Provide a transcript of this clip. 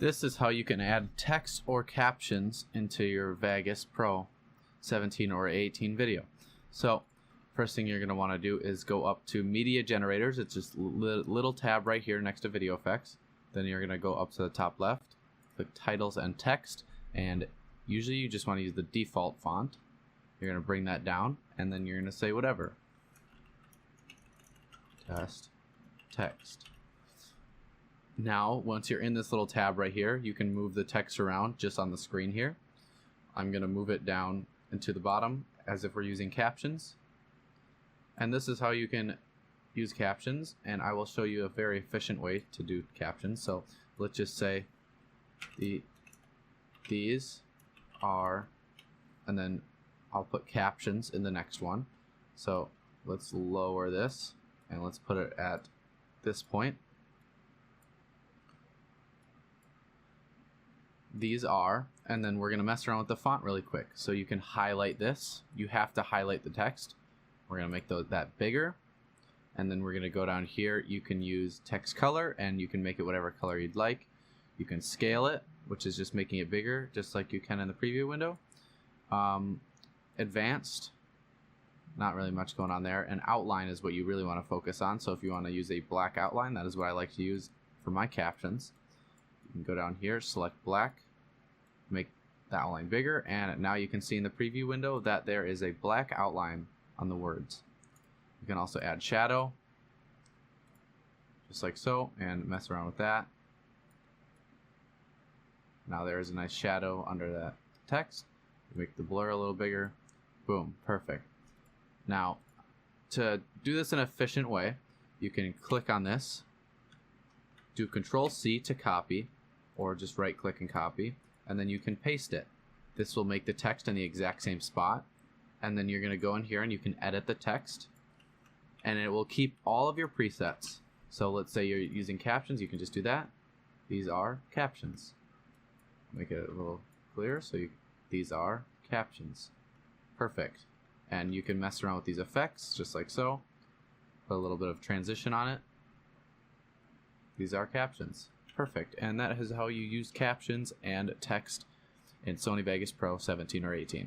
This is how you can add text or captions into your Vegas Pro 17 or 18 video. So first thing you're going to want to do is go up to Media Generators. It's just a little tab right here next to Video Effects. Then you're going to go up to the top left, click Titles and Text, and usually you just want to use the default font. You're going to bring that down, and then you're going to say whatever. Test, text. Now, once you're in this little tab right here, you can move the text around just on the screen here. I'm going to move it down into the bottom as if we're using captions. And this is how you can use captions, and I will show you a very efficient way to do captions. So let's just say these are, and then I'll put captions in the next one. So let's lower this and let's put it at this point. These are, and then we're going to mess around with the font really quick. So you can highlight this. You have to highlight the text. We're going to make that bigger. And then we're going to go down here. You can use text color, and you can make it whatever color you'd like. You can scale it, which is just making it bigger, just like you can in the preview window. Advanced, not really much going on there. And outline is what you really want to focus on. So if you want to use a black outline, that is what I like to use for my captions. You can go down here, select black, make the outline bigger, and now you can see in the preview window that there is a black outline on the words. You can also add shadow, just like so, and mess around with that. Now there is a nice shadow under that text. Make the blur a little bigger. Boom, perfect. Now, to do this in an efficient way, you can click on this, do Control-C to copy, or just right-click and copy, and then you can paste it. This will make the text in the exact same spot, and then you're going to go in here and you can edit the text, and it will keep all of your presets. So let's say you're using captions, you can just do that. These are captions. Make it a little clearer, so these are captions. Perfect. And you can mess around with these effects, just like so. Put a little bit of transition on it. These are captions. Perfect. And that is how you use captions and text in Sony Vegas Pro 17 or 18.